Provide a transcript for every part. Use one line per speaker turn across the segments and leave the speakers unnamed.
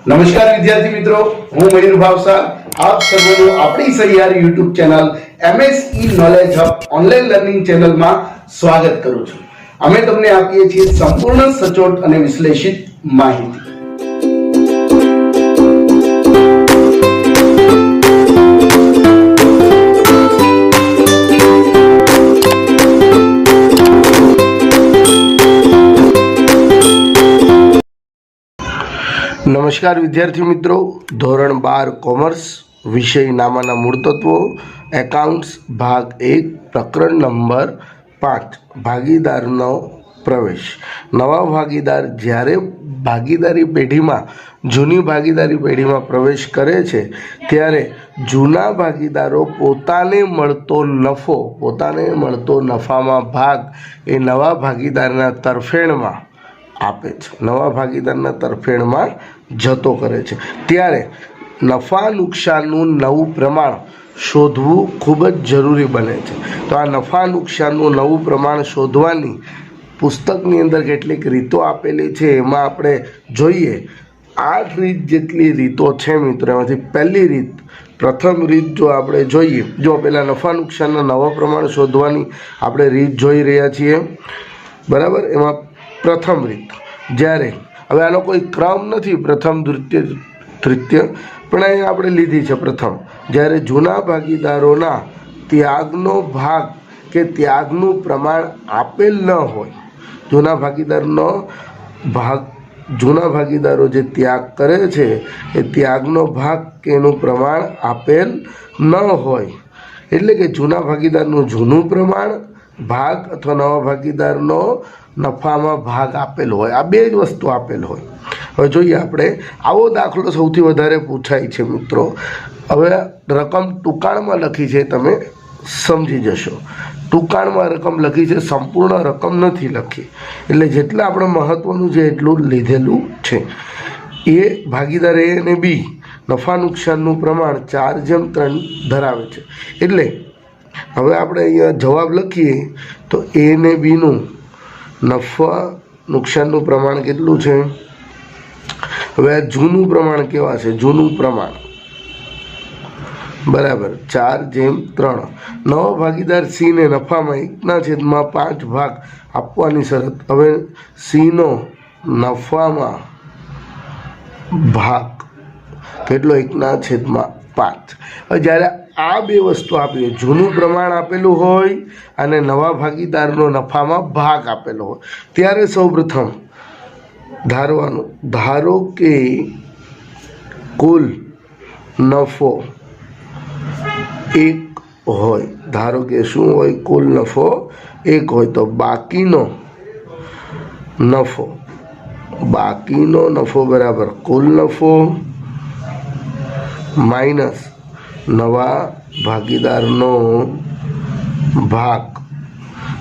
નમસ્કાર વિદ્યાર્થી મિત્રો, હું મયુર ભાવસાર આપ સર્વનું આપણી સહિયારી YouTube channel MSE knowledge hub online learning ચેનલમાં સ્વાગત કરું છું। અમે તમને આપીએ છીએ સંપૂર્ણ સચોટ અને વિશ્લેષિત માહિતી। નમસ્કાર વિદ્યાર્થી મિત્રો, ધોરણ 12 કોમર્સ વિષય નામાના મૂળ તત્વો એકાઉન્ટ્સ ભાગ 1 પ્રકરણ નંબર 5 ભાગીદારનો પ્રવેશ। નવા ભાગીદાર જ્યારે ભાગીદારી પેઢીમાં જૂની ભાગીદારી પેઢીમાં પ્રવેશ કરે છે ત્યારે જૂના ભાગીદારો પોતાને મળતો નફામાં ભાગ એ નવા ભાગીદારના તરફેણમાં આપે છે, નવા ભાગીદારના તરફેણમાં જતો કરે છે। ત્યારે નફા નુકસાનનું નવું પ્રમાણ શોધવું ખૂબ જ જરૂરી બને છે। તો આ નફા નુકસાનનું નવું પ્રમાણ શોધવાની પુસ્તકની અંદર કેટલીક રીતો આપેલી છે, એમાં આપણે જોઈએ 8 રીત જેટલી રીતો છે મિત્રો। એમાંથી પહેલી રીત, પ્રથમ રીત જો આપણે જોઈએ, જો પહેલાં નફા નુકસાનના નવા પ્રમાણ શોધવાની આપણે રીત જોઈ રહ્યા છીએ, બરાબર। એમાં પ્રથમ રીત, જ્યારે હવે આનો કોઈ ક્રમ નથી, પ્રથમ દ્વિતીય તૃતીય, પણ અહીં આપણે લીધી છે પ્રથમ, જ્યારે જૂના ભાગીદારોના ત્યાગનો ભાગ કે ત્યાગનું પ્રમાણ આપેલ ન હોય, જૂના ભાગીદારો જે ત્યાગ કરે છે એ ત્યાગનો ભાગ કે એનું પ્રમાણ આપેલ ન હોય, એટલે કે જૂના ભાગીદારનું જૂનું પ્રમાણ ભાગ અથવા નવા ભાગીદારનો નફામાં ભાગ આપેલ હોય, આ બે જ વસ્તુ આપેલ હોય। હવે જોઈએ આપણે, આવો દાખલો સૌથી વધારે પૂછાય છે મિત્રો। હવે રકમ ટૂંકાણમાં લખી છે, તમે સમજી જશો। ટૂંકાણમાં રકમ લખી છે, સંપૂર્ણ રકમ નથી લખી, એટલે જેટલા આપણે મહત્વનું છે એટલું લીધેલું છે। એ ભાગીદાર એ અને બી નફા નુકસાનનું પ્રમાણ 4:3 ધરાવે છે, એટલે હવે આપણે અહીંયા જવાબ લખીએ તો એ ને બીનું નફા નુકસાનનું પ્રમાણ કેટલું છે? હવે આ જૂનું પ્રમાણ કેવા છે? જૂનું પ્રમાણ બરાબર 4:3। નવો ભાગીદાર સી ને નફામાં 1/5 ભાગ આપવાની શરત। હવે સીનો નફામાં ભાગ કેટલો? 1/5। હવે જ્યારે આ બે વસ્તુ આપી, જૂનું પ્રમાણ આપેલું હોય અને નવા ભાગીદારનો નફામાં ભાગ આપેલો હોય, ત્યારે સૌપ્રથમ ધારવાનું, ધારો કે કુલ નફો 1 હોય, ધારો કે શું હોય? કુલ નફો 1 હોય, તો બાકીનો નફો બરાબર કુલ નફો માઇનસ નવા ભાગીદારનો ભાગ।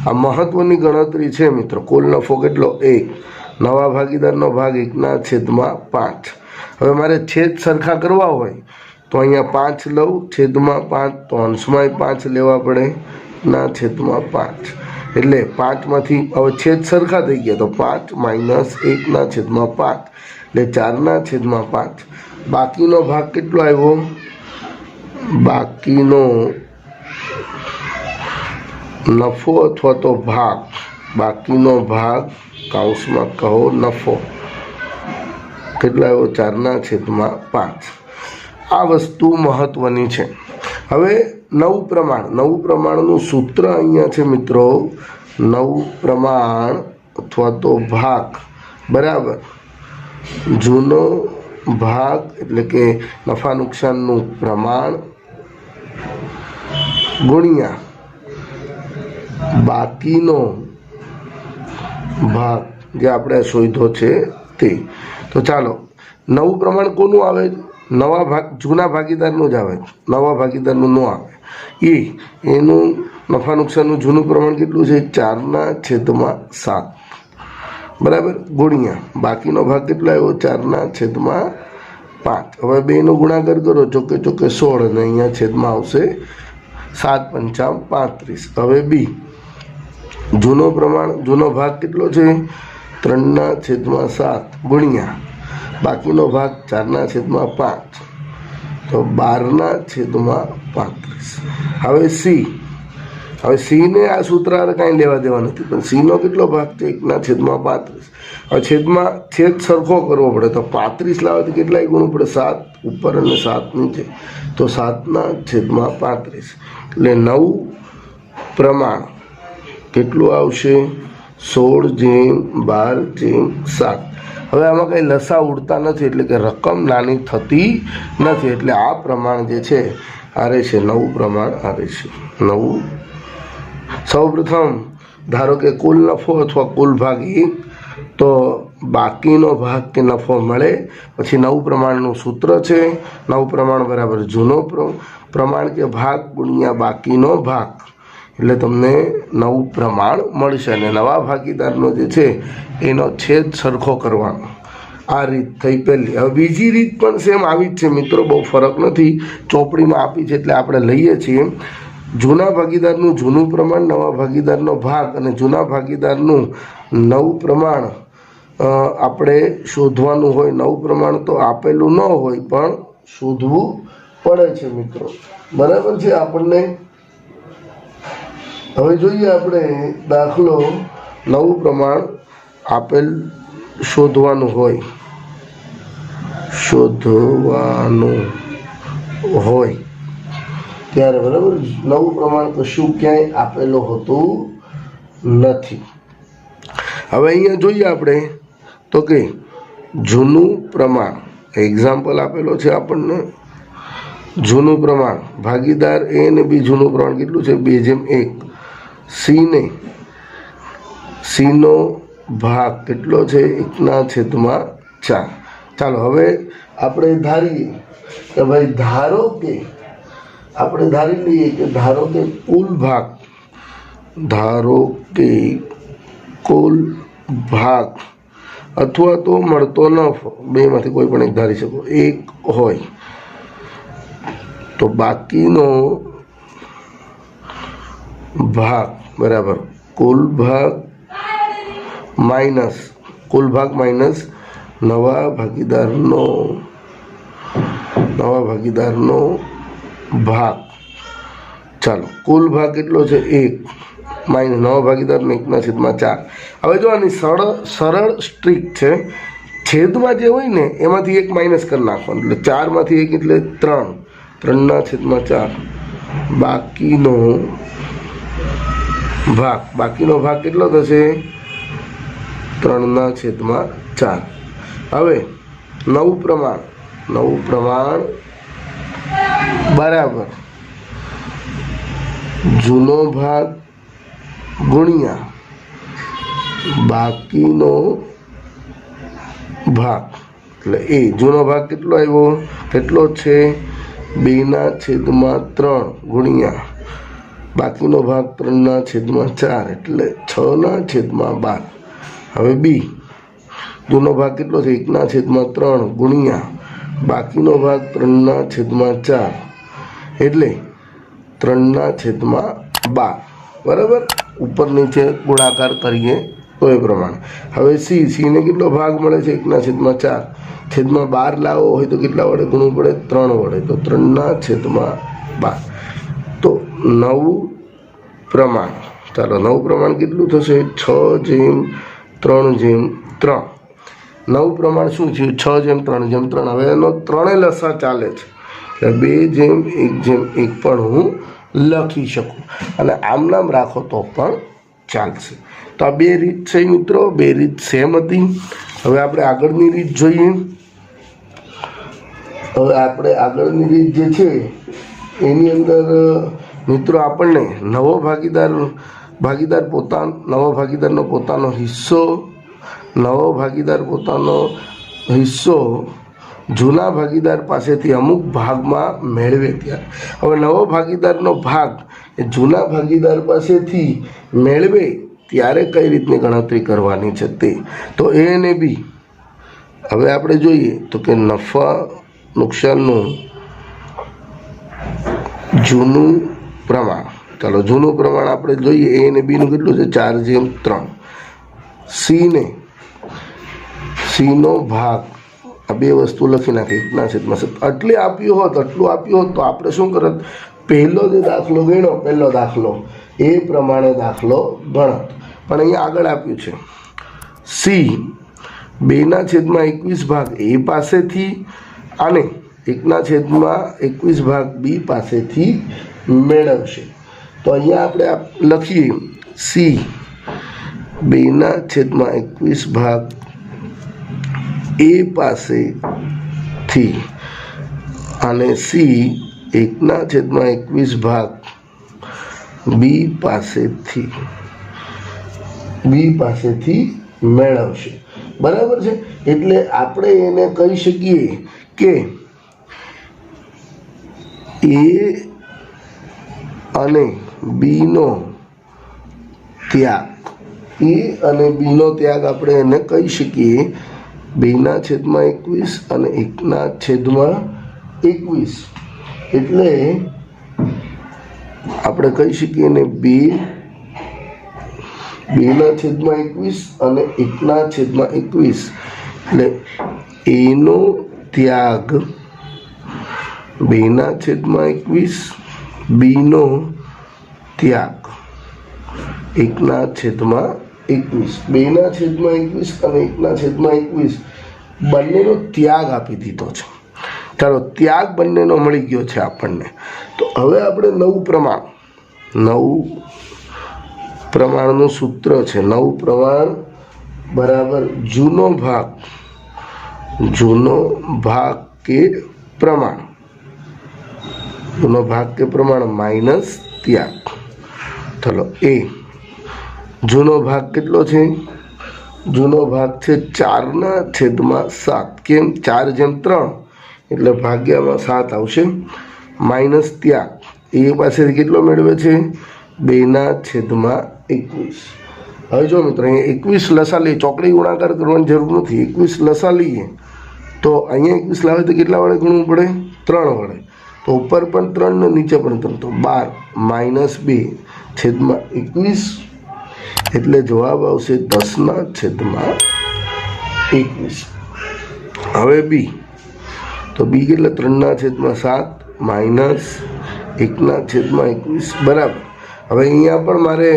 આ મહત્વની ગણતરી છે મિત્રો। કુલ નફો કેટલો? 1, નવા ભાગીદારનો ભાગ 1/5। હવે મારે છેદ સરખા કરવા હોય તો અહીંયા 5 લઉં, છેદમાં 5, તો અંશમાં 5 લેવા પડે, 1/5, એટલે 5માંથી હવે છેદ સરખા થઈ ગયા, તો 5 માઇનસ 1/5, એટલે 4/5। બાકીનો ભાગ કેટલો આવ્યો? બાકીનો નફો અથવા તો ભાગ, બાકીનો ભાગ કૌંસમાં કહો નફો, કેટલો આવ્યો? 4/5। આ વસ્તુ મહત્વની છે। હવે નવું પ્રમાણનું સૂત્ર અહીંયા છે મિત્રો। નવું પ્રમાણ અથવા તો ભાગ બરાબર જૂનો ભાગ, એટલે કે નફા નુકસાનનું પ્રમાણ ગુણ્યા બાકીનો ભાગ જે આપણે શોધ્યો છે તે। તો ચાલો, નવું પ્રમાણ કોનું આવે? જૂના ભાગીદારનું જ આવે, નવા ભાગીદારનું ન આવે। એનું નફા નુકસાનનું જૂનું પ્રમાણ કેટલું છે? 4/7 બરાબર, ગુણ્યા બાકીનો ભાગ કેટલો આવ્યો? 4/5। હવે બેનો ગુણાકાર કરો, ચોકે 16, અને અહીંયા છેદમાં આવશે 7×5 = 35। હવે બી જૂનો ભાગ કેટલો છે? 3/7 ગુણ્યા બાકીનો ભાગ 4/5, તો 12/35. હવે સી, હવે સીને આ સૂત્ર કાંઈ લેવા દેવા નથી, પણ સીનો કેટલો ભાગ છે? 1/35. હવે છેદ સરખો કરવો પડે, તો 35 લાવવાથી કેટલાય ગુણ પડે? 7 ઉપર અને 7 નીચે, તો 7/35. એટલે નવું પ્રમાણ કેટલું આવશે? 16/12/7. હવે આમાં કંઈ લસા ઉડતા નથી, એટલે કે રકમ નાની થતી નથી, એટલે આ પ્રમાણ જે છે આ રહેશે, નવું પ્રમાણ આ રહેશે. નવું સૌપ્રથમ ધારો કે કુલ નફો અથવા કુલ ભાગ 1, તો બાકીનો ભાગ કે નફો મળે, પછી નવું પ્રમાણનું સૂત્ર છે, નવું પ્રમાણ બરાબર જૂનો પ્રમાણ કે ભાગ ગુણ્યા બાકીનો ભાગ, એટલે તમને નવું પ્રમાણ મળશે. અને નવા ભાગીદારનો જે છે એનો છેદ સરખો કરવાનો. આ રીત થઈ પહેલી. હવે બીજી રીત પણ સેમ આવી જ છે મિત્રો, બહુ ફરક નથી, ચોપડીમાં આપી છે એટલે આપણે લઈએ છીએ. જૂના ભાગીદારનું જૂનું પ્રમાણ, નવા ભાગીદારનો ભાગ અને જૂના ભાગીદારનું નવું પ્રમાણ આપણે શોધવાનું હોય. નવું પ્રમાણ તો આપેલું ન હોય પણ શોધવું પડે છે મિત્રો, બરાબર છે આપણને. હવે જોઈએ આપણે દાખલો, નવું પ્રમાણ આપેલ શોધવાનું હોય ત્યારે, બરાબર, નવું પ્રમાણ કશું ક્યાંય આપેલું હોતું નથી. હવે અહીંયા જોઈએ આપણે તો કે જૂનું પ્રમાણ, એક્ઝામ્પલ આપેલો છે આપણને. જૂનું પ્રમાણ ભાગીદાર એ અને બી, જૂનું પ્રમાણ કેટલું છે? 2/1. સીનો ભાગ કેટલો છે? 1/4. ચાલો હવે આપણે ધારીએ કે ભાઈ, આપણે ધારી લઈએ કે ધારો કે કુલ ભાગ અથવા તો મળતો નફો, બેમાંથી કોઈ પણ એક ધારી શકો, 1 હોય, તો બાકીનો ભાગ બરાબર કુલ ભાગ માઇનસ નવા ભાગીદારનો ભાગ. ચાલો, કુલ ભાગ કેટલો છે? 1 માઇનસ નવા ભાગીદારનો 1/4. હવે જો આની સરળ સ્ટ્રીક છે, છેદમાં જે હોય ને એમાંથી 1 માઇનસ કરી નાખવાનું, એટલે 4માંથી 1 એટલે 3/4. બાકીનો ભાગ કેટલો થશે? 3/4. હવે નવું પ્રમાણ બરાબર જૂનો ભાગ ગુણ્યા બાકીનો ભાગ, એટલે એ જૂનો ભાગ કેટલો આવ્યો? કેટલો છે? 2/3 ગુણ્યા બાકીનો ભાગ 3/4, એટલે 6/12. હવે બી, જૂનો ભાગ કેટલો છે? 1/3 ગુણ્યા બાકીનો ભાગ 3/4, એટલે 3/12. બરાબર, ઉપર નીચે ગુણાકાર કરીએ તો એ પ્રમાણે. હવે સીને કેટલો ભાગ મળે છે? 1/4. છેદમાં 12 લાવવો હોય તો કેટલા વડે ગુણવું પડે? 3 વડે, તો 3/12. તો નવું પ્રમાણ, ચાલો નવું પ્રમાણ કેટલું થશે? 6/3/3. નવું પ્રમાણ શું થયું? 6/3/3. હવે એનો 3 લસા ચાલે છે, એટલે 2/1/1 પણ હું લખી શકું, અને આમ નામ રાખો તો પણ ચાલશે. તો આ 2 રીત છે મિત્રો, 2 રીત સેમ હતી. હવે આપણે આગળની રીત જોઈએ. હવે આપણે આગળની રીત જે છે એની અંદર મિત્રો આપણને નવો ભાગીદારનો પોતાનો હિસ્સો જૂના ભાગીદાર પાસેથી અમુક ભાગમાં મેળવે ત્યારે. હવે નવો ભાગીદારનો ભાગ એ જૂના ભાગીદાર પાસેથી મેળવે ત્યારે કઈ રીતની ગણતરી કરવાની છે તે. તો એ અને બી હવે આપણે જોઈએ તો કે નફા નુકસાનનું જૂનું પ્રમાણ. ચાલો જૂનું પ્રમાણ આપણે જોઈએ. એ અને બીનું કેટલું છે? 4/3. સીનો ભાગ આ બે વસ્તુ લખી નાખી 1/7. આટલી આપ્યું હોત તો આપણે શું કરત? પહેલો જે દાખલો ગણ્યો, પહેલો દાખલો એ પ્રમાણે દાખલો ગણત. પણ અહીંયા આગળ આપ્યું છે સી 2/21 ભાગ એ પાસેથી અને 1/21 ભાગ બી પાસેથી મેળવશે. તો અહીંયા આપણે લખીએ સી 2/21 ભાગ એ પાસેથી અને સી 1/21 ભાગ બી પાસેથી મેળવશે. બરાબર છે? એટલે આપણે એને કહી શકીએ કે એ અને બીનો ત્યાગ, આપણે એને કહી શકીએ 2/21 અને 1/21. એટલે આપણે કહી શકીએ ને 2/21 અને 1/21. એટલે એનો ત્યાગ 2/21, બીનો ત્યાગ 1/21. 2/21 અને 1/21 બંનેનો ત્યાગ આપી દીધો છે. ચાલો, ત્યાગ બંનેનો મળી ગયો છે આપણને. તો હવે આપણે નવું પ્રમાણનું સૂત્ર છે. નવું પ્રમાણ બરાબર જૂનો ભાગ કે પ્રમાણ માઇનસ ત્યાગ. ચલો, એ જૂનો ભાગ કેટલો છે? જૂનો ભાગ છે 4/7. કેમ? 4/3 એટલે ભાગ્યામાં 7 આવશે. માઇનસ ત્યાગ એ પાસેથી કેટલો મેળવે છે? 2/21. હવે જો મિત્રો, અહીંયા 21 લસા લઈએ, ચોકડી ગુણાકાર કરવાની જરૂર નથી. 21 લસા લઈએ તો અહીંયા 21 લાવે તો કેટલા વડે ગુણવું પડે? 3 વડે. તો ઉપર પણ 3 ને નીચે પણ 3, તો 12 - 2/21. એટલે જવાબ આવશે 10/21. હવે બી, તો બી કેટલા? 3/7 માઇનસ 1/21 બરાબર. હવે અહીંયા પણ મારે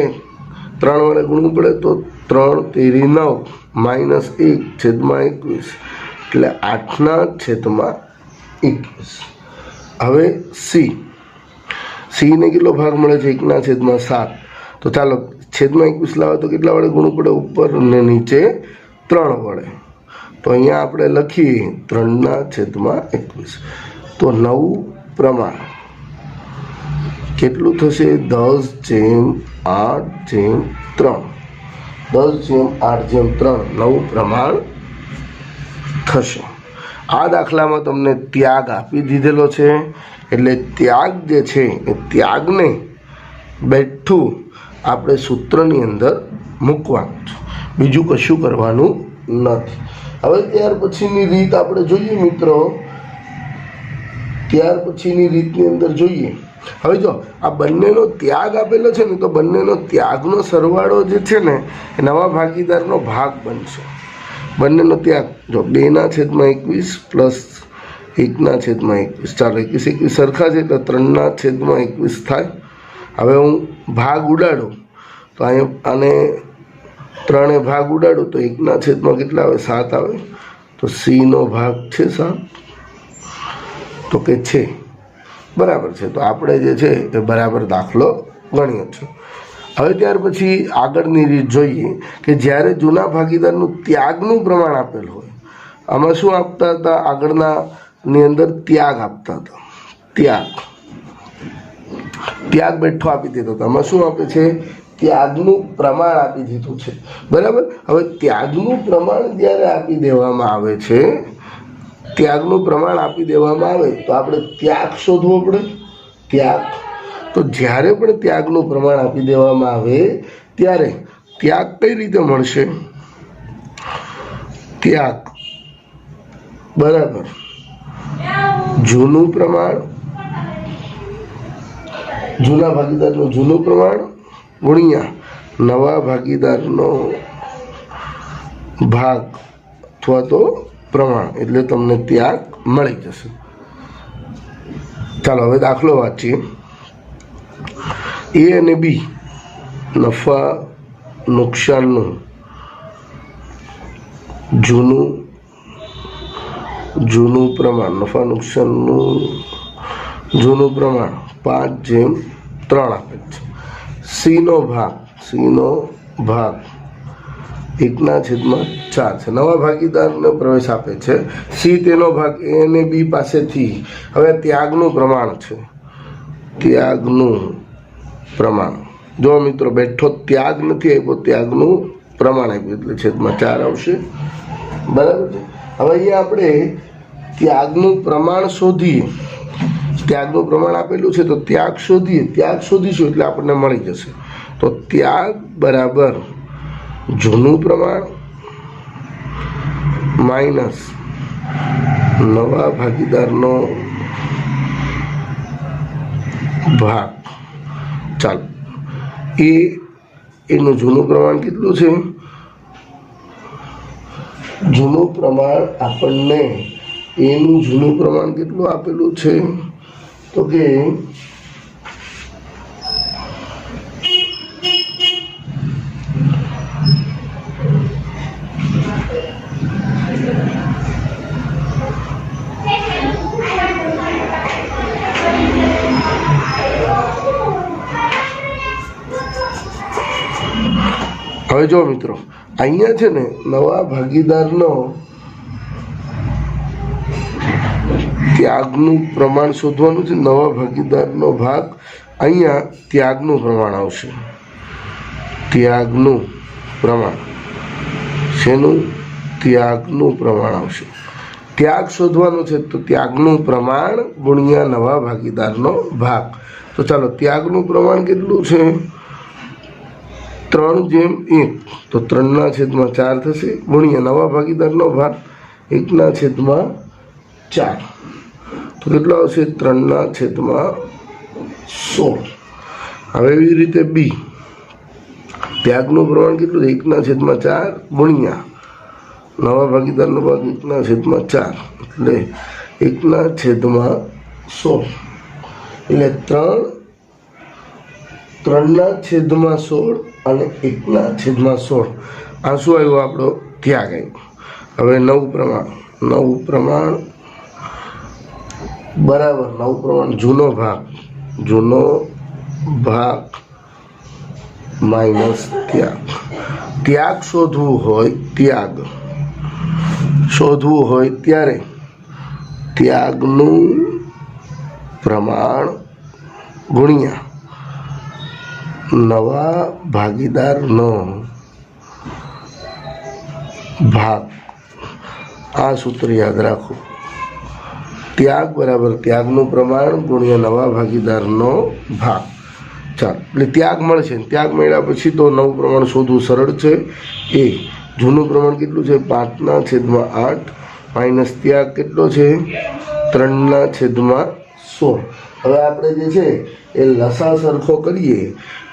3 વડે ગુણવું પડે, તો 3 × 3 = 9 - 1/21 એટલે 8/21. હવે સીને કેટલો ભાગ મળે છે? 1/7. તો ચાલો, 21 લાવે તો કેટલા વડે ગુણવું પડે? ઉપર અને નીચે 3 વડે. તો અહીંયા આપણે લખીએ 3/21. તો નવું પ્રમાણ કેટલું થશે? 10/8/3. 10/8/3 નવું પ્રમાણ થશે. આ દાખલામાં તમને ત્યાગ આપી દીધેલો છે. એટલે ત્યાગ જે છે એ ત્યાગને બેઠું આપણે સૂત્રની અંદર મૂકવાનું છે, બીજું કશું કરવાનું નથી. હવે ત્યાર પછીની રીત આપણે જોઈએ મિત્રો. ત્યાર પછીની રીતની અંદર જોઈએ. હવે જો આ બંનેનો ત્યાગ આપેલો છે ને, તો બંનેનો ત્યાગનો સરવાળો જે છે ને એ નવા ભાગીદારનો ભાગ બનશે. બંનેનો ત્યાગ જો 2/21 પ્લસ 1/21. ચાલો, 21 સરખા છે એટલે 3/21 થાય. હવે હું ભાગ ઉડાડું તો અહીંયા આને 3 ભાગ ઉડાડું તો 1/, કેટલા આવે? 7 આવે. તો સીનો ભાગ છે 7. તો કે છે બરાબર છે. તો આપણે જે છે એ બરાબર દાખલો ગણ્યો છે. હવે ત્યાર પછી આગળની રીત જોઈએ કે જ્યારે જૂના ભાગીદારનું ત્યાગનું પ્રમાણ આપેલ હોય, આમાં શું આપતા હતા? આગળનાની અંદર ત્યાગ આપતા હતા. ત્યાગ બેઠો આપી દીધો હતો. આમાં શું આપે છે? ત્યાગનું પ્રમાણ આપી દીધું છે. બરાબર. હવે ત્યાગનું પ્રમાણ જ્યારે આપી દેવામાં આવે છે, ત્યાગનું પ્રમાણ આપી દેવામાં આવે તો આપણે ત્યાગ શોધવો પડે. ત્યાગ, તો જ્યારે પણ ત્યાગનું પ્રમાણ આપી દેવામાં આવે ત્યારે ત્યાગ કઈ રીતે મળશે? ત્યાગ બરાબર જૂનું પ્રમાણ, જૂના ભાગીદારનું જૂનું પ્રમાણ ગુણ્યા નવા ભાગીદારનો ભાગ અથવા તો પ્રમાણ એટલે તમને ત્યાગ મળી જશે. ચાલો હવે દાખલો વાંચીએ. એ અને બી નફા નુકસાનનું જૂનું પ્રમાણ, નફા નુકસાનનું જૂનું પ્રમાણ 5:3 આપે છે. સીનો ભાગ 1/4 છે. નવા ભાગીદારને પ્રવેશ આપે છે. સી તેનો ભાગ એ અને બી પાસેથી, હવે ત્યાગનું પ્રમાણ છે, ત્યાગનું પ્રમાણ. જો મિત્રો બેઠો ત્યાગ નથી આપ્યો, ત્યાગનું પ્રમાણ આપ્યું એટલે છેદમાં 4 આવશે. બરાબર છે. હવે અહીંયા આપણે ત્યાગનું પ્રમાણ શોધીએ. ત્યાગનું પ્રમાણ આપેલું છે તો ત્યાગ શોધીએ. ત્યાગ શોધીશું એટલે આપણને મળી જશે. તો ત્યાગ બરાબર જૂનું પ્રમાણ માઇનસ નવા ભાગીદારનો ભાગ. ચાલો એનું જૂનું પ્રમાણ કેટલું છે? જૂનું પ્રમાણ આપણને એનું જૂનું પ્રમાણ કેટલું આપેલું છે તો કે હવે જો મિત્રો અહીંયા છે ને નવા ભાગીદારનો ત્યાગનું પ્રમાણ શોધવાનું છે. નવા ભાગીદારનો ભાગ અહીંયા ત્યાગનું પ્રમાણ આવશે. ત્યાગનું પ્રમાણ શેનું? ત્યાગનું પ્રમાણ આવશે. ત્યાગ શોધવાનું છે તો ત્યાગનું પ્રમાણ ગુણ્યા નવા ભાગીદારનો ભાગ. તો ચાલો ત્યાગનું પ્રમાણ કેટલું છે? 3:1 તો 3/4 થશે ગુણ્યા નવા ભાગીદારનો ભાગ 1/4 તો કેટલો આવશે? 3/16. હવે એવી રીતે બી ત્યાગનું પ્રમાણ કેટલું છે? 1/4 ગુણ્યા નવા ભાગીદારનો ભાગ 1/4 એટલે 1/16 એટલે 3/16 અને 1/16 આ શું આવ્યો? આપણો ત્યાગ આવ્યો. હવે નવું પ્રમાણ બરાબર નવું પ્રમાણ જૂનો ભાગ માઇનસ ત્યાગ શોધવું હોય ત્યારે ત્યાગનું પ્રમાણ ગુણ્યા નવા ભાગીદારનો ભાગ. આ સૂત્ર યાદ રાખો. ત્યાગ બરાબર ત્યાગનું પ્રમાણ ગુણ્યા નવા ભાગીદારનો ભાગ. ચાલો એટલે ત્યાગ મળશે. ત્યાગ મળ્યા પછી તો નવું પ્રમાણ શોધવું સરળ છે. એ જૂનું પ્રમાણ કેટલું છે? 5/8 માઇનસ ત્યાગ કેટલો છે? 3/16. હવે આપણે જે છે એ લસા સરખો કરીએ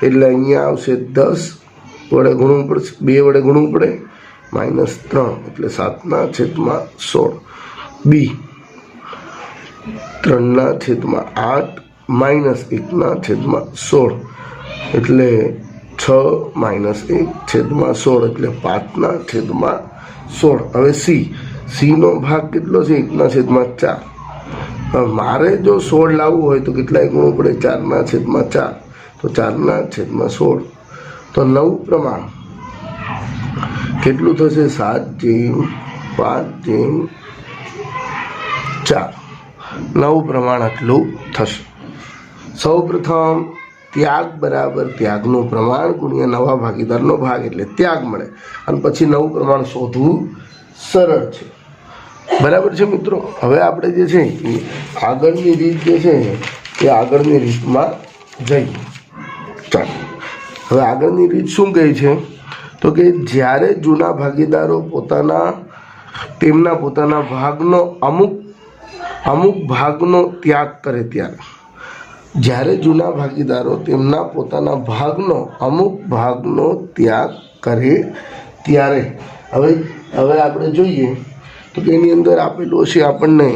એટલે અહીંયા આવશે 10 વડે ગુણવું પડશે, 2 વડે ગુણવું પડે, -3 એટલે 7/16. બી 3/8 માઇનસ 1/16 એટલે 6 -1/16 એટલે 5/16. હવે સીનો ભાગ કેટલો છે? 1/4. મારે જો 16 લાવવું હોય તો કેટલાય ગુણવું પડે? 4/4 તો 4/16. તો નવું પ્રમાણ કેટલું થશે? 7/5/4. નવું પ્રમાણ આટલું થશે. સૌ પ્રથમ ત્યાગ બરાબર ત્યાગનું પ્રમાણ ગુણ્યા નવા ભાગીદારનો ભાગ એટલે ત્યાગ મળે અને પછી નવું પ્રમાણ શોધવું સરળ છે. બરાબર છે મિત્રો. હવે આપણે જે છે એ આગળની રીત જે છે એ આગળની રીતમાં જઈએ. ચાલો હવે આગળની રીત શું કહે છે તો કે જ્યારે જૂના ભાગીદારો તેમના પોતાના ભાગનો અમુક ભાગનો ત્યાગ કરે ત્યારે, જ્યારે જૂના ભાગીદારો તેમના પોતાના ભાગનો અમુક ભાગનો ત્યાગ કરે ત્યારે હવે આપણે જોઈએ તો કે એની અંદર આપેલું હશે આપણને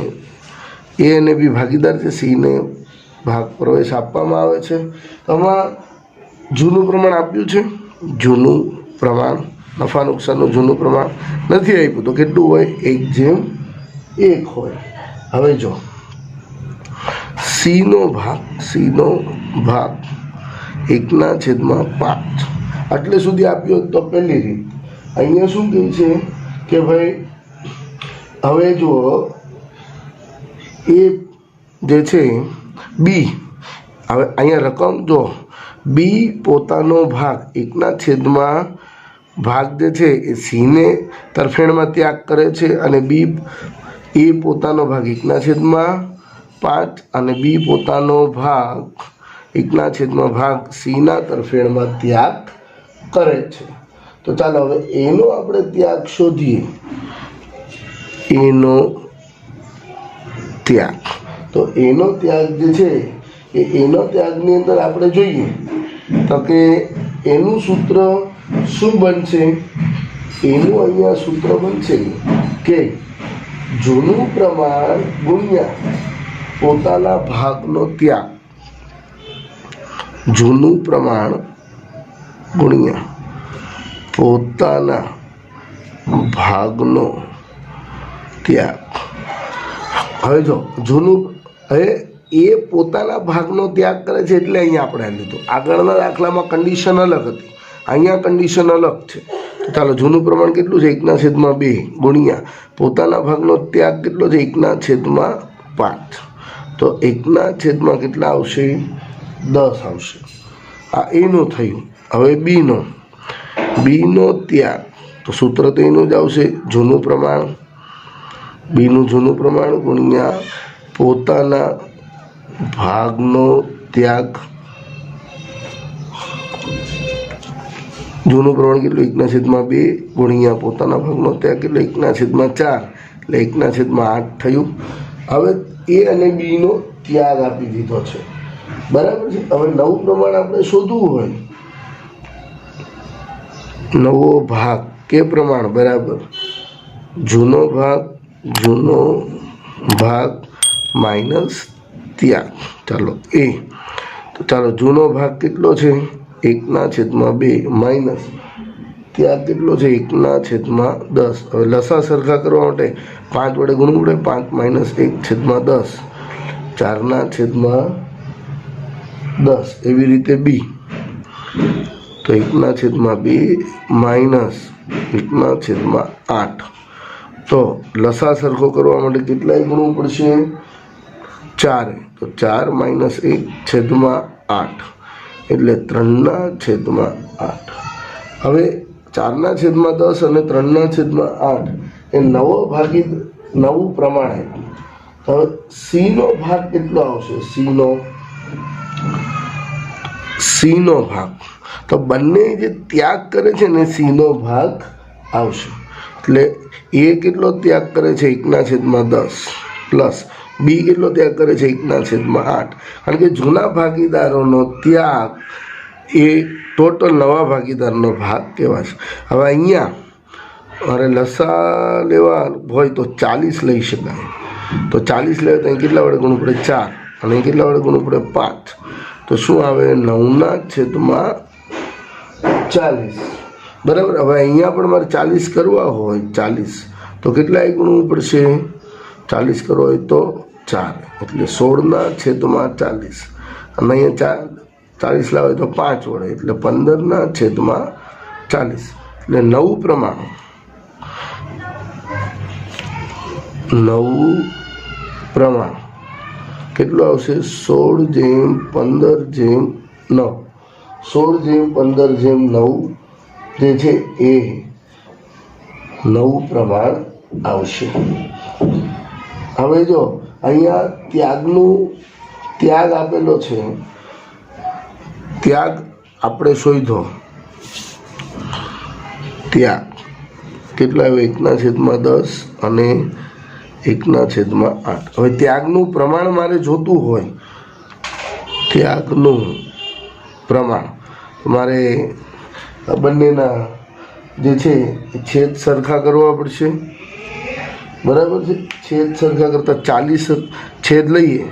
એ અને બી ભાગીદાર છે, સીને ભાગ પ્રવેશ આપવામાં આવે છે. આમાં જૂનું પ્રમાણ આપ્યું છે, જૂનું પ્રમાણ નફા નુકસાનનું જૂનું પ્રમાણ નથી આપ્યું તો કેટલું હોય? 1/1 હોય. હવે જો સીનો ભાગ 1/5 આટલે સુધી આપ્યો તો પહેલી રીત. અહીંયા શું કહે છે કે ભાઈ હવે જો એ જે છે બી, હવે અહીંયા રકમ જો બી પોતાનો ભાગ 1/, ભાગ જે છે એ સીને તરફેણમાં ત્યાગ કરે છે અને બી એ પોતાનો ભાગ 1/5 અને બી પોતાનો ભાગ 1/ભાગ સીના તરફેણમાં ત્યાગ કરે છે. તો ચાલો હવે એનો આપણે ત્યાગ શોધીએ. એનો ત્યાગ, તો એનો ત્યાગ જે છે એનો ત્યાગની અંદર આપણે જોઈએ તો કે એનું સૂત્ર શું બનશે? એનું અહીંયા સૂત્ર બનશે કે જૂનું પ્રમાણ ગુણ્યા પોતાના ભાગનો ત્યાગ. જૂનું પ્રમાણ ગુણ્યા પોતાના ભાગનો ત્યાગ. હવે જો જૂનું, હવે એ પોતાના ભાગનો ત્યાગ કરે છે એટલે અહીંયા આપણે લીધું. આગળના દાખલામાં કન્ડિશન અલગ હતી, અહીંયા કન્ડિશન અલગ છે. ચાલો જૂનું પ્રમાણ કેટલું છે? 1/2 ગુણ્યા પોતાના ભાગનો ત્યાગ કેટલો છે? 1/5. તો 1/, કેટલા આવશે? 10 આવશે. આ એનું થયું. હવે બીનો ત્યાગ, તો સૂત્ર તો એનું જ આવશે, જૂનું પ્રમાણ, બીનું જૂનું પ્રમાણ ગુણ્યા પોતાના ભાગનો ત્યાગ. જૂનું પ્રમાણ કેટલું? 1/2 ગુણ્યા પોતાના ભાગનો ત્યાગ કેટલો? 1/4, એટલે 1/8 થયું. હવે એ અને બીનો ત્યાગ આપી દીધો છે, બરાબર છે. હવે નવું પ્રમાણ આપણે શોધવું હોય, નવો ભાગ કે પ્રમાણ બરાબર જૂનો ભાગ માઇનસ ત્યાગ. ચાલો તો ચાલો જૂનો ભાગ કેટલો છે? 1/2 માઇનસ ત્યાગ કેટલો છે? 1/10. હવે લસા સરખા કરવા માટે 5 વડે ગુણવું પડે. 5 - 1/10, 4/10. એવી રીતે બી, તો 1/2 માઇનસ 1/8. તો લસા સરખો કરવા માટે કેટલાય ગુણવું પડશે? 4. તો 4 - 1/8 એટલે 3/8. હવે 4/10 અને 3/8 એ નવું પ્રમાણ આપ્યું. હવે સીનો ભાગ કેટલો આવશે? સીનો ભાગ, તો બંને જે ત્યાગ કરે છે ને સીનો ભાગ આવશે. એટલે એ કેટલો ત્યાગ કરે છે? 1/10 પ્લસ બી કેટલો ત્યાગ કરે છે? 1/8. કારણ કે જૂના ભાગીદારોનો ત્યાગ એ ટોટલ નવા ભાગીદારનો ભાગ કહેવાશે. હવે અહીંયા મારે લસા લેવા હોય તો 40 લઈ શકાય. તો 40 લેવા તો અહીં કેટલા વડે ગુણવું પડે? 4, અને અહીં કેટલા વડે ગુણવું પડે? 5. તો શું આવે? 9/40. બરાબર. હવે અહીંયા પણ મારે 40 કરવા હોય, 40 તો કેટલાય ગુણવું પડશે? 40 કરવો હોય તો 4, એટલે 16/40. અને અહીંયા 40 લાવે તો 5 વડે, એટલે 15/40. એટલે નવું પ્રમાણ કેટલું આવશે? 16/15/9. 16/15/9 જે છે એ નવું પ્રમાણ આવશે. હવે જો અહીંયા ત્યાગ આપેલો છે, ત્યાગ આપણે શોધો. ત્યાગ કેટલા આવ્યો? 1/10 અને 1/8. હવે ત્યાગનું પ્રમાણ મારે જોતું હોય, ત્યાગનું પ્રમાણ મારે બંનેના જે છે છેદ સરખા કરવા પડશે. બરાબર છે। છેદ સરખા કરતાં 40 છેદ લઈએ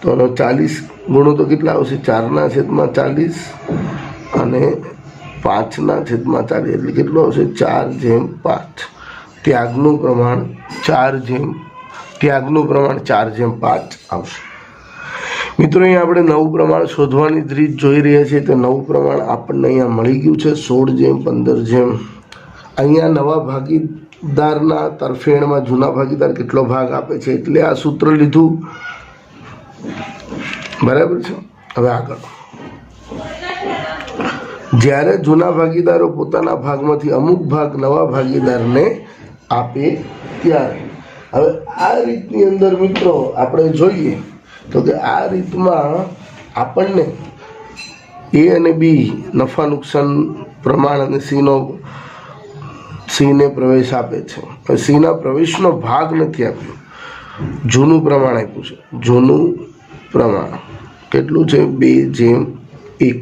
તો એનો 40 ગુણો તો કેટલા આવશે? 4/40 અને 5/40 એટલે કેટલું આવશે? 4/5। ત્યાગનું પ્રમાણ 4/5 આવશે। મિત્રો અહીંયા આપણે નવું પ્રમાણ શોધવાની રીત જોઈ રહ્યા છીએ। તો નવું પ્રમાણ આપણને અહીંયા મળી ગયું છે 16/15। અહીંયા નવા ભાગીદારના તરફેણમાં જૂના ભાગીદાર કેટલો ભાગ આપે છે એટલે આ સૂત્ર લીધું, બરાબર છે। હવે આગળ, જ્યારે જૂના ભાગીદારો પોતાના ભાગમાંથી અમુક ભાગ નવા ભાગીદારને આપે ત્યારે, હવે આ રીતની અંદર મિત્રો આપણે જોઈએ તો કે આ રીતમાં આપણને એ અને બી નફા નુકસાન પ્રમાણ અને સીને પ્રવેશ આપે છે। હવે સીના પ્રવેશનો ભાગ નથી આપ્યો, જૂનું પ્રમાણ આપ્યું છે। જૂનું પ્રમાણ કેટલું છે? 2/1।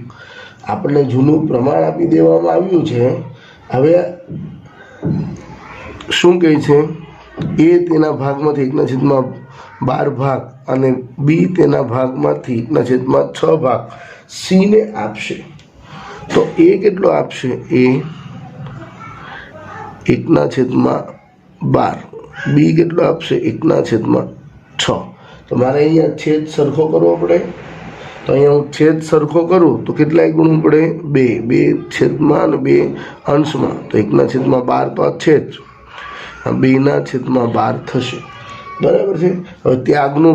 આપણને જૂનું પ્રમાણ આપી દેવામાં આવ્યું છે। હવે શું કહે છે? એ તેના ભાગમાંથી 1/12 ભાગ અને બી તેના ભાગમાંથી 1/6 ભાગ સીને આપશે। તો એ કેટલો આપશે? એ 1/12। બી કેટલો આપશે? 1/6। તો મારે અહીંયા છેદ સરખો કરવો પડે। તો અહીંયા હું છેદ સરખો કરું તો કેટલાય ગુણવું પડે? 2 છેદમાં અને 2 અંશમાં। તો 1/12 તો આ છે જ, 2/12 થશે, બરાબર છે। હવે ત્યાગનું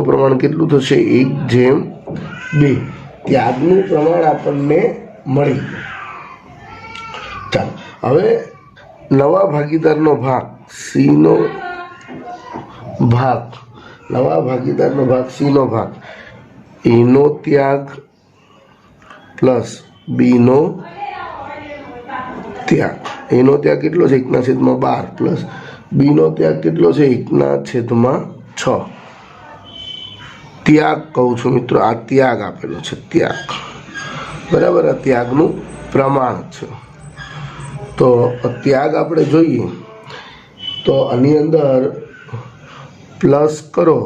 પ્રમાણ કેટલું થશે? 1/2। ત્યાગનું પ્રમાણ આપણને મળી ગયું। ચાલો હવે નવા ભાગીદારનો ભાગ સીનો ભાગ, નવા ભાગીદારનો ભાગ સીનો ભાગ, એનો ત્યાગ પ્લસ બીનો ત્યાગ। એનો ત્યાગ કેટલો છે? 1/12 પ્લસ બીનો ત્યાગ કેટલો છે? 1/6। ત્યાગ કહું છું મિત્રો, આ ત્યાગ આપેલો છે, ત્યાગ, બરાબર। આ ત્યાગનું પ્રમાણ છે। તો ત્યાગ આપણે જોઈએ તો આની અંદર પ્લસ કરો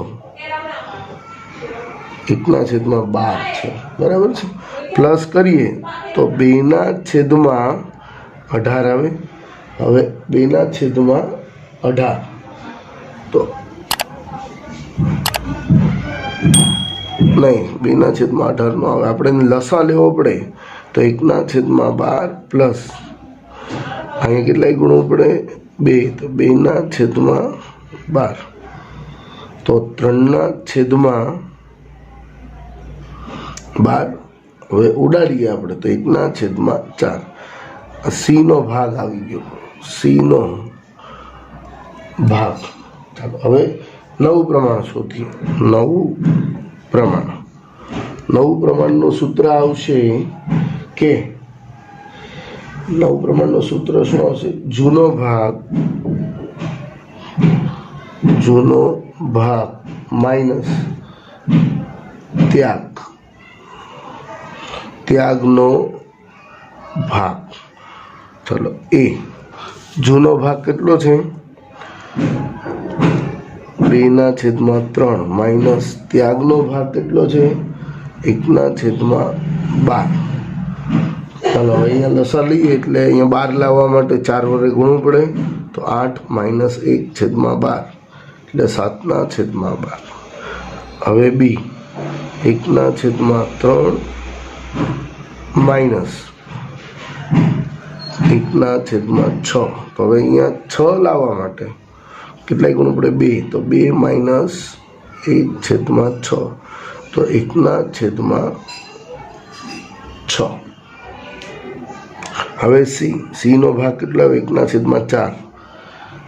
1/12 છે, બરાબર છે। પ્લસ કરીએ તો 2/18 આવે। હવે 2/18 તો નહીં, 2/18 નો આવે, આપણે લસા લેવો પડે। તો 1/12 પ્લસ અહીંયા કેટલાય ગુણવું પડે? 2, તો 2/12 તો 3/12। હવે ઉડાડીએ આપણે તો 1/4। સીનો ભાગ આવી ગયો, સીનો ભાગ। ચાલો હવે નવું પ્રમાણ શોધીએ। નવું પ્રમાણનું સૂત્ર આવશે કે નવું પ્રમાણનું સૂત્ર શું આવશે? જૂનો ભાગ માઇનસ ત્યાગનો ભાગ। ચલો એ જૂનો ભાગ કેટલો છે? 2/3 માઇનસ ત્યાગનો ભાગ કેટલો છે? 1/12। ચાલો અહીંયા લસા લઈએ એટલે અહીંયા 12 લાવવા માટે 4 વડે ગુણવું પડે। તો 8 માઇનસ 1/12 એટલે 7/12। હવે બી 1/3 માઇનસ 1/6। તો હવે અહીંયા 6 લાવવા માટે કેટલાય ગુણવું પડે? 2, તો 2 માઇનસ 1/6 તો 1/6। હવે સીનો ભાગ કેટલો આવે? 1/4,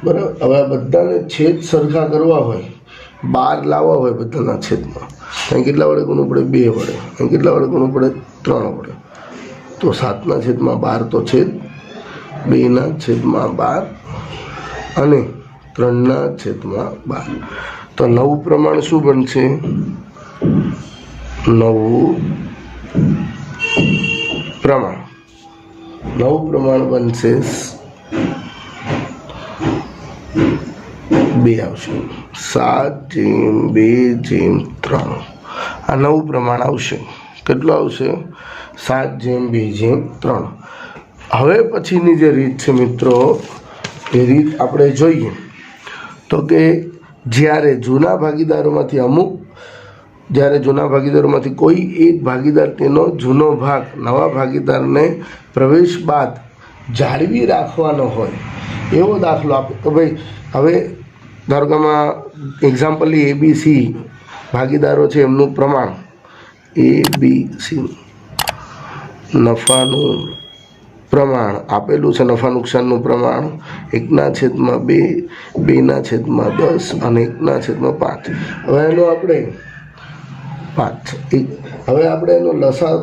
બરાબર। હવે આ બધાને છેદ સરખા કરવા હોય, 12 લાવવા હોય બધાના છેદમાં, અહીં કેટલા વડે ગુણવું પડે? 2 વડે। અહીં કેટલા વડે ગુણવું પડે? 3 વડે। તો 7/12 તો છે, 2/12 અને 3/12। તો નવું પ્રમાણ શું બનશે? નવું પ્રમાણ નવું પ્રમાણ બનશે 2 આવશે 7:2:3 આ નવું પ્રમાણ આવશે. કેટલું આવશે? 7:2:3. હવે પછીની જે રીત છે મિત્રો એ રીત આપણે જોઈએ તો કે જ્યારે જૂના ભાગીદારોમાંથી કોઈ એક ભાગીદાર તેનો જૂનો ભાગ નવા ભાગીદારને પ્રવેશ બાદ જાળવી રાખવાનો હોય એવો દાખલો આપે તો ભાઈ હવે ધારો કે આમાં એક્ઝામ્પલની ABC ભાગીદારો છે એમનું પ્રમાણ ABC નફાનું પ્રમાણ આપેલું છે. નફા નુકસાનનું પ્રમાણ 1/2, 2/10 અને 1/5. હવે એનો આપણે 5 હવે આપણે એનો લસા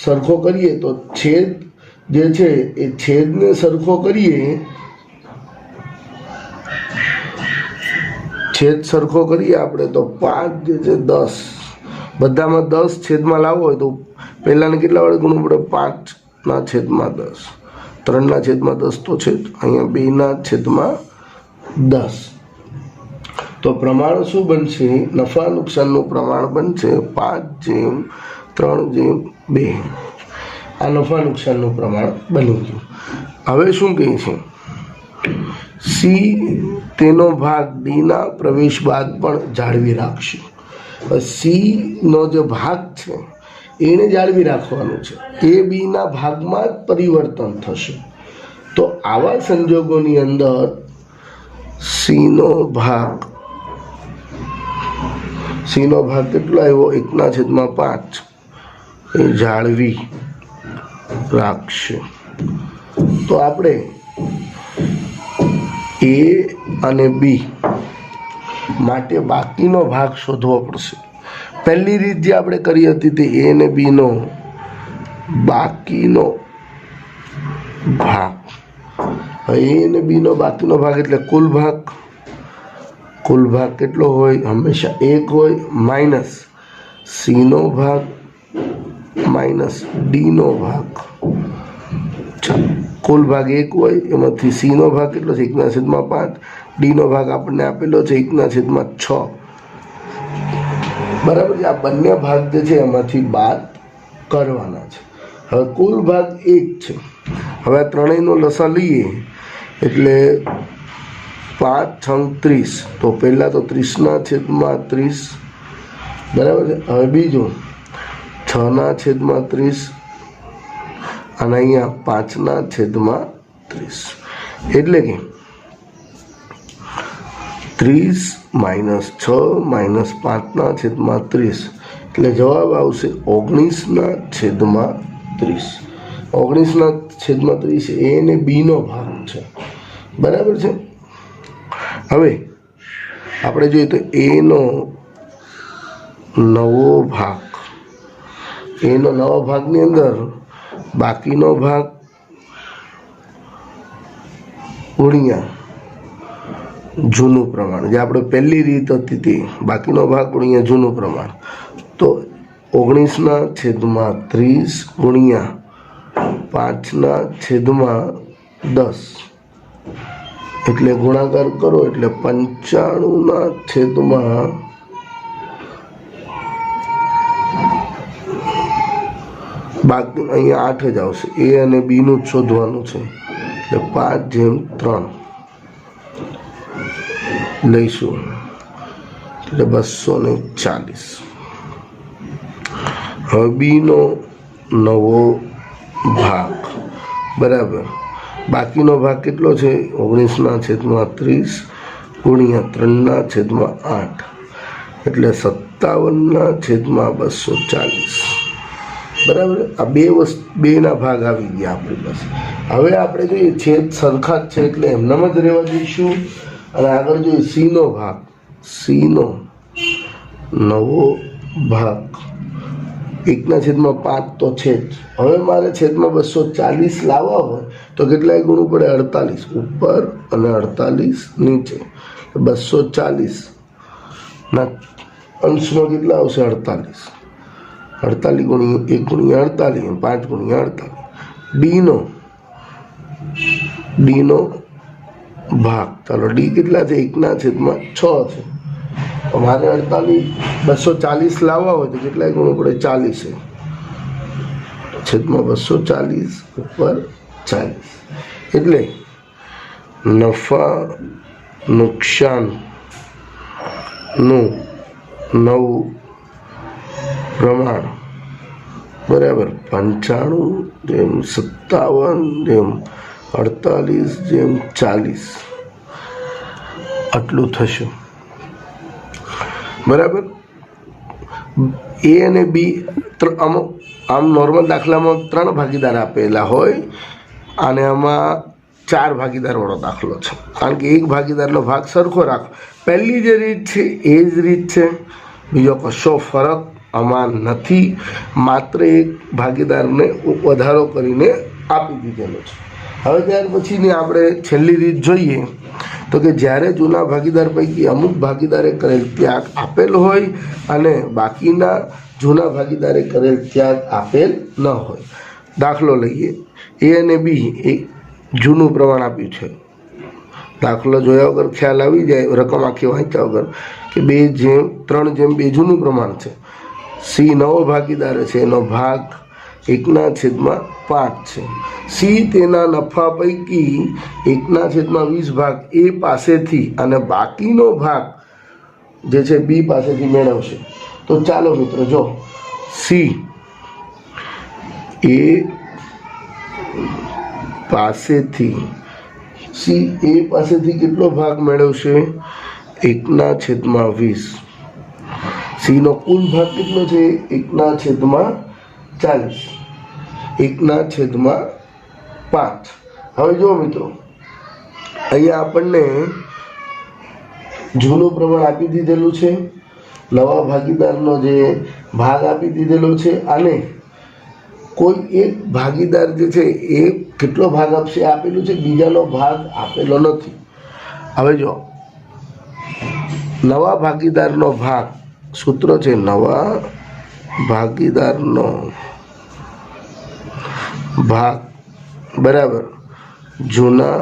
સરખો કરીએ તો છેદ જે છે એ છેદને સરખો કરીએ આપણે તો 5 જે છે 10 બધામાં 10 છેદમાં લાવવો હોય તો પહેલાંને કેટલા વડે ગુણવું પડે? 5/10. 3/10 તો છે અહીંયા 2/10. તો પ્રમાણ શું બનશે? નફા નુકસાનનું પ્રમાણ બનશે 5:3:2. આ નફા નુકસાનનું પ્રમાણ બની ગયું. હવે શું કહે છે? સી તેનો ભાગ ડીના પ્રવેશ બાદ પણ જાળવી રાખશે. સીનો જે ભાગ છે એને જાળવી રાખવાનું છે. એ બીના ભાગમાં જ પરિવર્તન થશે. તો આવા સંજોગોની અંદર સીનો ભાગ કેટલો આવ્યો? 1/5 એ જાળવી રાખશે. તો આપણે એ અને બી માટે બાકીનો ભાગ શોધવો પડશે. પહેલી રીત જે આપણે કરી હતી તે એ અને બીનો બાકીનો ભાગ. એ અને બીનો બાકીનો ભાગ એટલે કુલ ભાગ કેટલો હોય? હંમેશા 1 હોય માઇનસ સીનો ભાગ માઇનસ ડીનો ભાગ. કુલ ભાગ 1 હોય એમાંથી સીનો ભાગ કેટલો છે? 1/5. ડીનો ભાગ આપણને આપેલો છે 1/6. બરાબર છે. આ બંને ભાગ જે છે એમાંથી બાદ કરવાના છે. હવે કુલ ભાગ 1 છે. હવે આ ત્રણેયનો લસા લઈએ એટલે 5×6 = 30. તો પહેલાં તો 30/30 બરાબર છે. હવે બીજું 6/30 અને અહીંયા 5/30 એટલે કે 30 - 6 - 5/30 એટલે જવાબ આવશે 19/30. 19/30 એ અને બીનો ભાગ છે. બરાબર છે. હવે આપણે જોઈએ તો એનો નવો ભાગની અંદર બાકીનો ભાગ ગુણ્યા જૂનું પ્રમાણ, જે આપણે પહેલી રીત હતી તે બાકીનો ભાગ ગુણ્યા જૂનું પ્રમાણ. તો 19/30 ગુણ્યા 5/10 એટલે ગુણાકાર કરો એટલે 95/, બાકી અહીંયા 8 જ આવશે. એ અને બીનું જ શોધવાનું છે એટલે 5/3 લઈશું એટલે 240. હવે બીનો નવો ભાગ બરાબર, બાકીનો ભાગ કેટલો છે? 19/30 ગુણ્યા 3/8 એટલે 57/240. બરાબર. આ બેના ભાગ આવી ગયા આપણી પાસે. હવે આપણે જોઈએ છેદ સરખા જ છે એટલે એમનામ જ રહેવા દઈશું. અને આગળ જોઈએ સીનો નવો ભાગ 1/5 તો છે જ. હવે મારે છેદમાં 240 લાવવા હોય તો કેટલાય ગુણવું પડે? 48 ઉપર અને 48 નીચે. 240 ના અંશમાં કેટલા આવશે? 48. 48 × 1 × 48 5 × 48. ડીનો ડીનો ભાગ. ચાલો ડી કેટલા છે? 1/6 છે. મારે 240 લાવવા હોય તો કેટલા ગુણવું પડે? 40 છેદમાં 240 ઉપર 40. એટલે નફા નુકસાનનું નવું પ્રમાણ બરાબર 95:57:48:40 આટલું થશે. બરાબર. એ અને બી આમ નોર્મલ દાખલામાં 3 ભાગીદાર આપેલા હોય અને આમાં 4 ભાગીદારવાળો દાખલો છે, કારણ કે એક ભાગીદારનો ભાગ સરખો રાખો. પહેલી જે રીત છે એ જ રીત છે, બીજો કશો ફરક આમાં નથી. માત્ર એક ભાગીદારને વધારો કરીને આપી દીધેલો છે. હવે ત્યાર પછીની આપણે છેલ્લી રીત જોઈએ તો કે જ્યારે જૂના ભાગીદાર પૈકી અમુક ભાગીદારે કરેલ ત્યાગ આપેલ હોય અને બાકીના જૂના ભાગીદારે કરેલ ત્યાગ આપેલ ન હોય. દાખલો લઈએ. એ અને બી એક જૂનું પ્રમાણ આપ્યું છે. દાખલો જોયા વગર ખ્યાલ આવી જાય, રકમ આખી વાંચ્યા વગર, કે 2:3:2 જૂનું પ્રમાણ છે. સી નવો ભાગીદાર છે, એનો ભાગ 1/5 છે. સી તેના નફા પૈકી 1/20 ભાગ એ પાસેથી અને બાકીનો ભાગ જે છે બી પાસેથી મેળવશે. તો ચાલો મિત્રો જો સી એ પાસેથી કેટલો ભાગ મેળવશે? 1/20. સીનો કુલ ભાગ કેટલો છે? 1/40. 1/5. હવે જો મિત્રો અહીંયા આપણને જૂનું પ્રમાણ આપી દીધેલું છે, નવા ભાગીદારનો જે ભાગ આપી દીધેલો છે, અને કોઈ એક ભાગીદાર જે છે એ કેટલો ભાગ આપશે આપેલું છે, બીજાનો ભાગ આપેલો નથી. હવે જો નવા ભાગીદારનો ભાગ, સૂત્ર છે નવા ભાગીદારનો ભાગ બરાબર જૂના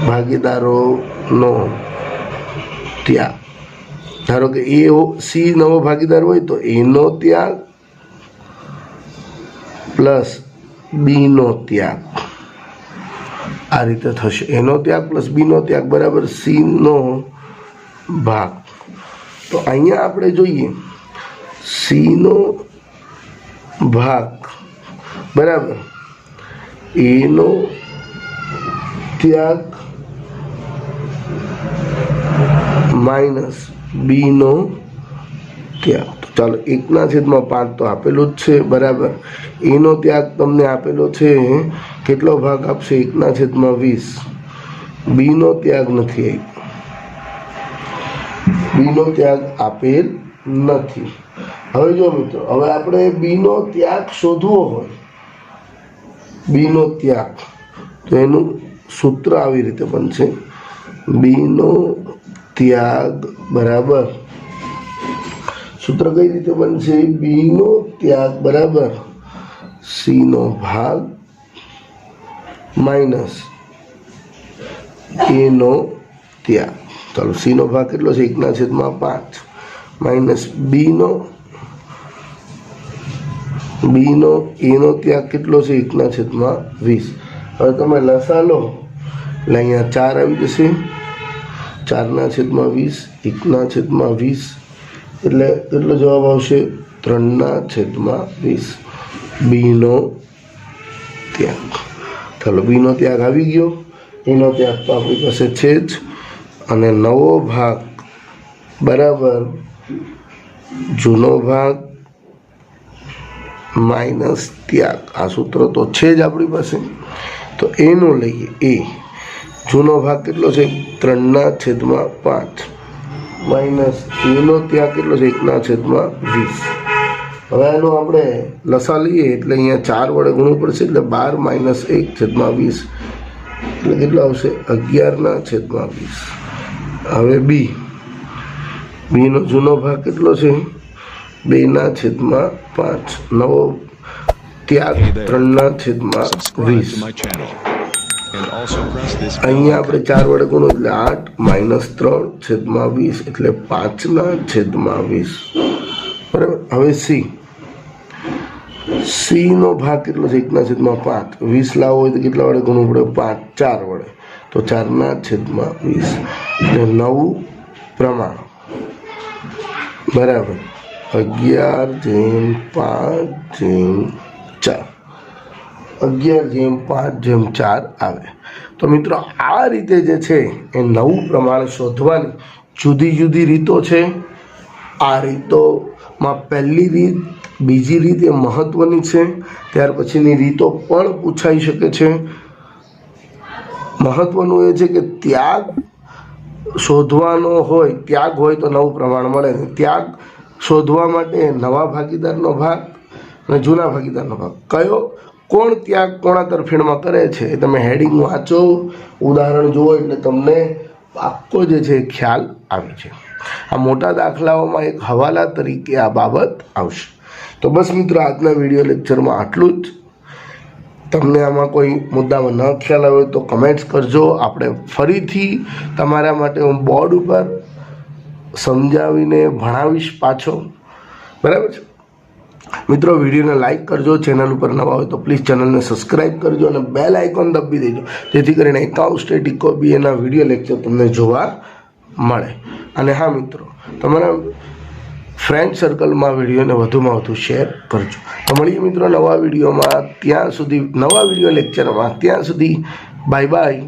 ભાગીદારોનો ત્યાગ. ધારો કે એ સી નવો ભાગીદાર હોય તો એનો ત્યાગ પ્લસ બીનો ત્યાગ, આ રીતે થશે. એનો ત્યાગ પ્લસ બીનો ત્યાગ બરાબર સીનો ભાગ. તો અહીંયા આપણે જોઈએ સીનો ભાગ બરાબર એનો ત્યાગ માઇનસ બીનો ત્યાગ. તો ચાલો 1/5 તો આપેલું જ છે બરાબર. એનો ત્યાગ તમને આપેલો છે, કેટલો ભાગ આપશે? 1/20. બીનો ત્યાગ નથી આપ્યો, બીનો ત્યાગ આપેલ નથી. હવે જો મિત્રો, હવે આપણે બીનો ત્યાગ શોધવો હોય, બીનો ત્યાગ, તો એનું સૂત્ર આવી રીતે બનશે. બીનો ત્યાગ બરાબર, સૂત્ર કઈ રીતે બનશે? બીનો ત્યાગ બરાબર સીનો ભાગ માઇનસ એનો ત્યાગ. ચાલો સીનો ભાગ કેટલો છે? 1/5 માઇનસ બીનો એનો ત્યાગ કેટલો છે? 1/20. હવે તમે લસા લો એટલે અહીંયા 4 આવી જશે. 4/20 1/20 એટલે કેટલો જવાબ આવશે? 3/20 બીનો ત્યાગ. ચાલો બીનો ત્યાગ આવી ગયો. એનો ત્યાગ તો આપણી પાસે છે જ, અને નવો ભાગ બરાબર જૂનો ભાગ માઇનસ ત્યાગ. આ સૂત્ર તો છે જ આપણી પાસે. તો એનો લઈએ. એ જૂનો ભાગ કેટલો છે? 3/5 માઇનસ એનો ત્યાગ કેટલો છે? 1/20. હવે એનો આપણે લસા લઈએ એટલે અહીંયા 4 વડે ગુણવું પડશે, એટલે 12 માઇનસ 1/20 એટલે કેટલો આવશે? 11/20. હવે બીનો જૂનો ભાગ કેટલો છે? 2/5. નવો ત્યાગ 3/20. અહીંયા આપણે 4 વડે ગુણો એટલે 8 -3/20 એટલે 5/20. બરાબર. હવે સી નો ભાગ કેટલો છે? 1/5. 20 લાવવો હોય તો કેટલા વડે ગુણવું પડે? 4 વડે. તો 4/20 એટલે 9 પ્રમાણ. બરાબર. 11/5/4. 11/5/4 આવે. તો મિત્રો આ રીતે જે છે એ 9 પ્રમાણ શોધવાની જુદી જુદી રીતો છે. આ રીતોમાં પહેલી રીત, બીજી રીત એ મહત્વની છે. ત્યાર પછીની રીતો પણ પૂછાઈ શકે છે. મહત્વનું એ છે કે ત્યાગ શોધવાનો હોય, ત્યાગ હોય તો 9 પ્રમાણ મળે. ત્યાગ શોધવા માટે નવા ભાગીદારનો ભાગ અને જૂના ભાગીદારનો ભાગ કયો, કોણ ત્યાગ કોણા તરફેણમાં કરે છે એ તમે હેડિંગ વાંચો, ઉદાહરણ જુઓ એટલે તમને આખો જે છે ખ્યાલ આવે છે. આ મોટા દાખલાઓમાં એક હવાલા તરીકે આ બાબત આવશે. તો બસ મિત્રો, આજના વિડીયો લેક્ચરમાં આટલું જ. તમને આમાં કોઈ મુદ્દામાં ન ખ્યાલ આવે તો કમેન્ટ્સ કરજો. આપણે ફરીથી તમારા માટે હું બોર્ડ ઉપર સમજાવીને ભણાવીશ પાછો. બરાબર છે મિત્રો? વિડીયોને લાઇક કરજો. ચેનલ ઉપર નવા હોય તો પ્લીઝ ચેનલને સબસ્ક્રાઈબ કરજો અને બેલ આઇકોન દબી દેજો, જેથી કરીને એકાઉન્ટ સ્ટેટિક બીએના વિડીયો લેક્ચર તમને જોવા મળે. અને હા મિત્રો, તમારા ફ્રેન્ડ સર્કલમાં વિડીયોને વધુમાં વધુ શેર કરજો. તો મળીએ મિત્રો નવા વિડીયોમાં. ત્યાં સુધી, નવા વિડીયો લેક્ચરમાં. ત્યાં સુધી બાય બાય.